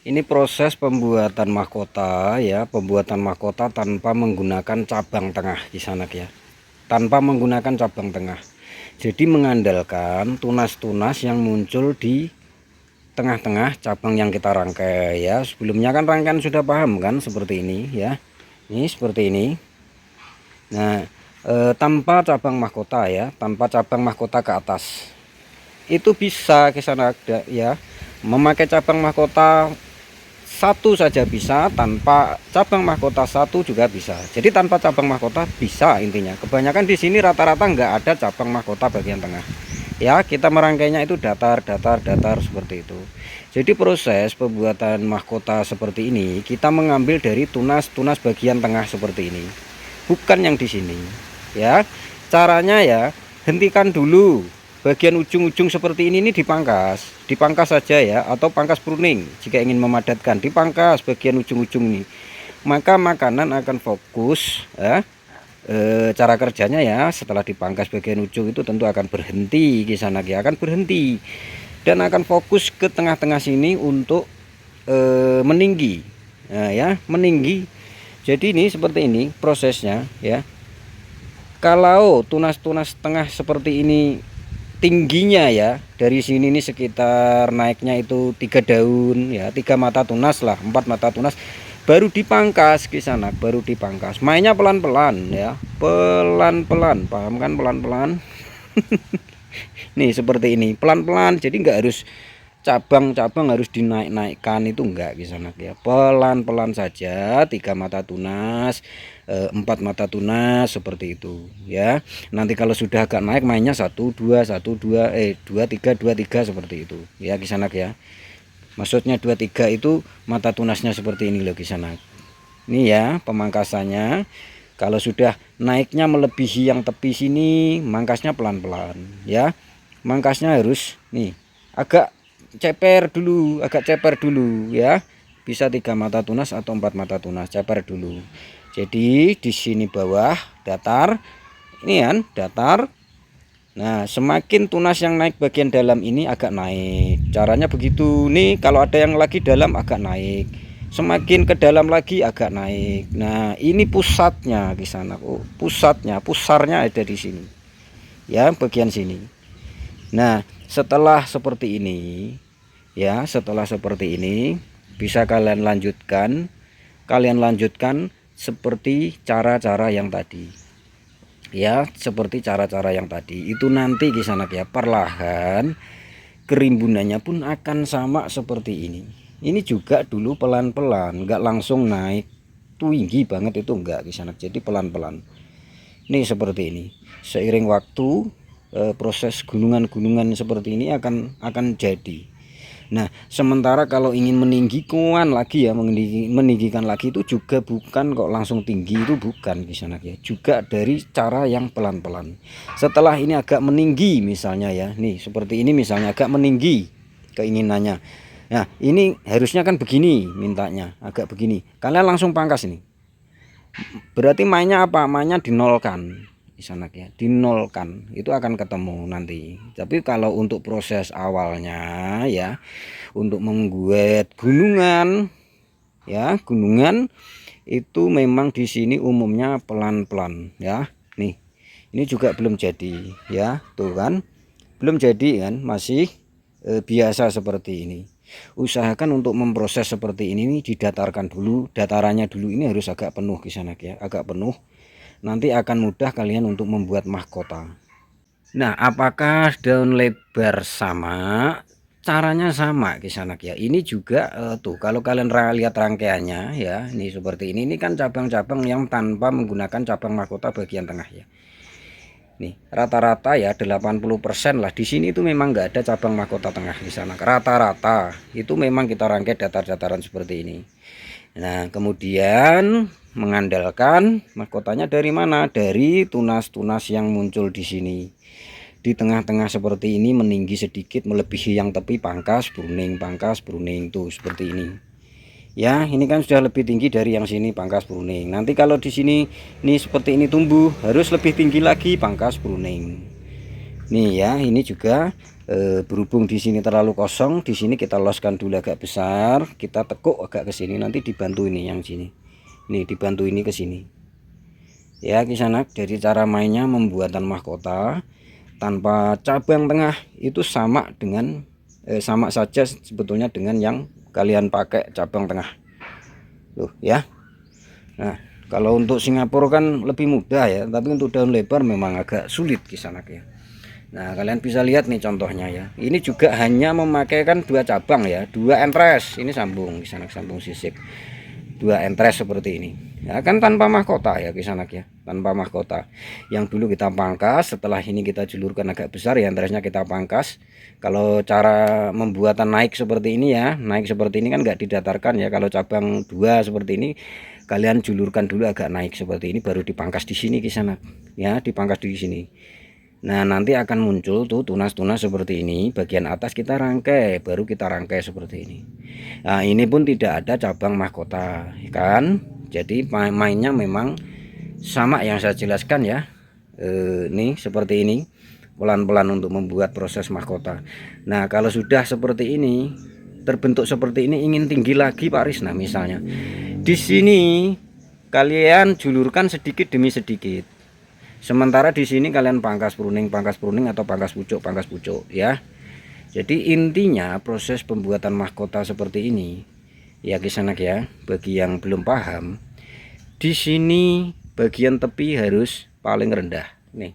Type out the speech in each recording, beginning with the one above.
Ini proses pembuatan mahkota ya, pembuatan mahkota tanpa menggunakan cabang tengah di sana ya. Tanpa menggunakan cabang tengah. Jadi mengandalkan tunas-tunas yang muncul di tengah-tengah cabang yang kita rangkai ya. Sebelumnya kan rangkaian sudah paham kan seperti ini ya. Ini seperti ini. Nah, tanpa cabang mahkota ya, tanpa cabang mahkota ke atas. Itu bisa ke sana ya. Memakai cabang mahkota satu saja bisa, tanpa cabang mahkota satu juga bisa. Jadi tanpa cabang mahkota bisa intinya. Kebanyakan di sini rata-rata nggak ada cabang mahkota bagian tengah. Ya, kita merangkainya itu datar seperti itu. Jadi proses pembuatan mahkota seperti ini kita mengambil dari tunas-tunas bagian tengah seperti ini. Bukan yang di sini. Ya. Caranya ya, hentikan dulu. Bagian ujung-ujung seperti ini dipangkas saja ya, atau pangkas pruning jika ingin memadatkan, dipangkas bagian ujung-ujung ini, maka makanan akan fokus ya. Cara kerjanya ya, setelah dipangkas bagian ujung itu tentu akan berhenti di sana ya, akan berhenti dan akan fokus ke tengah-tengah sini untuk meninggi. Nah, ya, meninggi. Jadi ini seperti ini prosesnya ya. Kalau tunas-tunas tengah seperti ini tingginya ya, dari sini nih sekitar naiknya itu 3 daun ya, 3 mata tunas lah, 4 mata tunas, baru dipangkas ke sana, baru dipangkas. Mainnya pelan-pelan ya, pelan-pelan, paham kan, pelan-pelan. Nih seperti ini, pelan-pelan, jadi nggak harus cabang-cabang harus dinaik-naikkan, itu enggak di sana ya, pelan-pelan saja. 3 mata tunas, 4 mata tunas seperti itu ya. Nanti kalau sudah agak naik mainnya 1 2 1 2 2 3 2 3 seperti itu ya di sana ya. Maksudnya 2 3 itu mata tunasnya seperti ini loh di sana. Ini ya pemangkasannya. Kalau sudah naiknya melebihi yang tepi sini, mangkasnya pelan-pelan ya. Mangkasnya harus nih agak ceper dulu ya. Bisa 3 mata tunas atau 4 mata tunas, ceper dulu. Jadi di sini bawah datar, ini kan datar. Nah, semakin tunas yang naik bagian dalam ini agak naik. Caranya begitu. Nih kalau ada yang lagi dalam agak naik, semakin ke dalam lagi agak naik. Nah, ini pusatnya di sana. Oh, pusarnya ada di sini ya, bagian sini. Nah, setelah seperti ini ya, setelah seperti ini bisa kalian lanjutkan seperti cara-cara yang tadi ya, seperti cara-cara yang tadi itu. Nanti di sana ya, perlahan kerimbunannya pun akan sama seperti ini. Ini juga dulu pelan-pelan, enggak langsung naik tinggi banget, itu enggak di sana. Jadi pelan-pelan. Nih seperti ini. Seiring waktu proses gunungan-gunungan seperti ini akan jadi. Nah, sementara kalau ingin meninggikan lagi ya, meninggikan lagi itu juga bukan kok langsung tinggi, itu bukan di sana ya. Juga dari cara yang pelan-pelan. Setelah ini agak meninggi misalnya ya. Nih, seperti ini misalnya agak meninggi keinginannya. Nah, ini harusnya kan begini mintanya, agak begini. Kalian langsung pangkas ini. Berarti mainnya apa? Mainnya dinolkan di sana ya, dinolkan, itu akan ketemu nanti. Tapi kalau untuk proses awalnya ya, untuk membuat gunungan ya, gunungan itu memang di sini umumnya pelan-pelan ya. Nih, ini juga belum jadi ya, tuh kan, belum jadi kan, masih biasa seperti ini. Usahakan untuk memproses seperti ini didatarkan dulu, datarannya dulu ini harus agak penuh di sana ya, agak penuh. Nanti akan mudah kalian untuk membuat mahkota. Nah, apakah daun lebar sama? Caranya sama di sana ya. Ini juga tuh kalau kalian lihat rangkaiannya ya, ini seperti ini. Ini kan cabang-cabang yang tanpa menggunakan cabang mahkota bagian tengah ya. Nih, rata-rata ya 80% lah di sini itu memang nggak ada cabang mahkota tengah di sana. Rata-rata itu memang kita rangkai datar-dataran seperti ini. Nah, kemudian mengandalkan mahkotanya dari mana? Dari tunas-tunas yang muncul di sini. Di tengah-tengah seperti ini meninggi sedikit melebihi yang tepi, pangkas pruning tuh seperti ini. Ya, ini kan sudah lebih tinggi dari yang sini, pangkas pruning. Nanti kalau di sini nih seperti ini tumbuh, harus lebih tinggi lagi, pangkas pruning. Nih ya, ini juga Berhubung di sini terlalu kosong, di sini kita loskan dulu agak besar, kita tekuk agak ke sini, nanti dibantu ini yang sini. Nih dibantu ini ke sini. Ya kisanak, jadi cara mainnya pembuatan mahkota tanpa cabang tengah itu sama dengan sama saja sebetulnya dengan yang kalian pakai cabang tengah. Tuh ya. Nah, kalau untuk Singapura kan lebih mudah ya, tapi untuk daun lebar memang agak sulit kisanak ya. Nah, kalian bisa lihat nih contohnya ya. Ini juga hanya memakaikan dua cabang ya, dua entres. Ini sambung kisanak, sambung sisik. Dua entres seperti ini. Ya kan tanpa mahkota ya kisanak ya, tanpa mahkota. Yang dulu kita pangkas, setelah ini kita julurkan agak besar ya, entresnya kita pangkas. Kalau cara membuatan naik seperti ini ya, naik seperti ini kan nggak didatarkan ya. Kalau cabang dua seperti ini, kalian julurkan dulu agak naik seperti ini, baru dipangkas di sini kisanak. Ya, dipangkas di sini. Nah, nanti akan muncul tuh tunas-tunas seperti ini. Bagian atas kita rangkai, baru kita rangkai seperti ini. Nah, ini pun tidak ada cabang mahkota, kan? Jadi mainnya memang sama yang saya jelaskan ya. Nih seperti ini, pelan-pelan untuk membuat proses mahkota. Nah, kalau sudah seperti ini, terbentuk seperti ini, ingin tinggi lagi Pak Risna misalnya. Di sini kalian julurkan sedikit demi sedikit. Sementara di sini kalian pangkas pruning atau pangkas pucuk ya. Jadi intinya proses pembuatan mahkota seperti ini ya kisanak ya. Bagi yang belum paham, di sini bagian tepi harus paling rendah nih,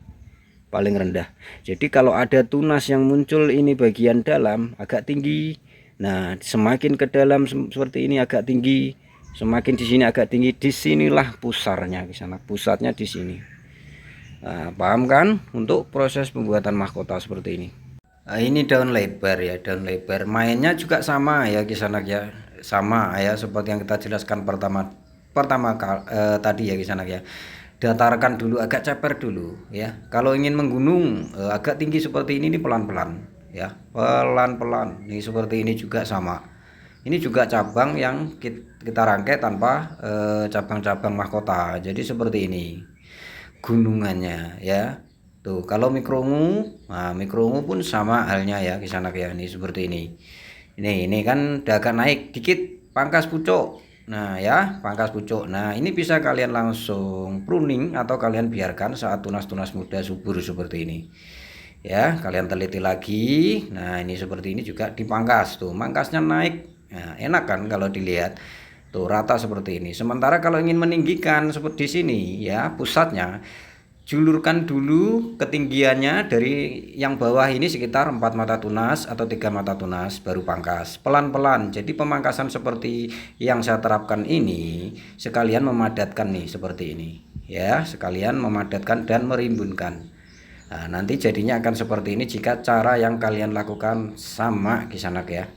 paling rendah. Jadi kalau ada tunas yang muncul ini bagian dalam agak tinggi, nah semakin ke dalam seperti ini agak tinggi, semakin di sini agak tinggi. Disinilah pusarnya kisanak, pusatnya di sini. Nah, paham kan untuk proses pembuatan mahkota seperti ini. Nah, ini daun lebar ya, daun lebar. Mainnya juga sama ya kisanak ya, sama ya seperti yang kita jelaskan pertama tadi ya kisanak ya. Datarkan dulu, agak ceper dulu ya. Kalau ingin menggunung agak tinggi seperti ini pelan-pelan ya, pelan-pelan. Ini seperti ini juga sama. Ini juga cabang yang kita rangkai tanpa cabang-cabang mahkota. Jadi seperti ini gunungannya ya. Tuh kalau mikromu, nah mikromu pun sama halnya ya kisanak ya. Ini seperti ini. Ini kan udah agak naik dikit, pangkas pucuk. Nah ya, pangkas pucuk. Nah ini bisa kalian langsung pruning atau kalian biarkan saat tunas-tunas muda subur seperti ini. Ya, kalian teliti lagi. Nah ini seperti ini juga dipangkas. Tuh mangkasnya naik. Nah, enak kan kalau dilihat. Tuh rata seperti ini. Sementara kalau ingin meninggikan seperti di sini ya, pusatnya julurkan dulu ketinggiannya dari yang bawah ini sekitar 4 mata tunas atau 3 mata tunas, baru pangkas pelan-pelan. Jadi pemangkasan seperti yang saya terapkan ini sekalian memadatkan nih seperti ini ya, sekalian memadatkan dan merimbunkan. Nah, nanti jadinya akan seperti ini jika cara yang kalian lakukan sama kisanak ya.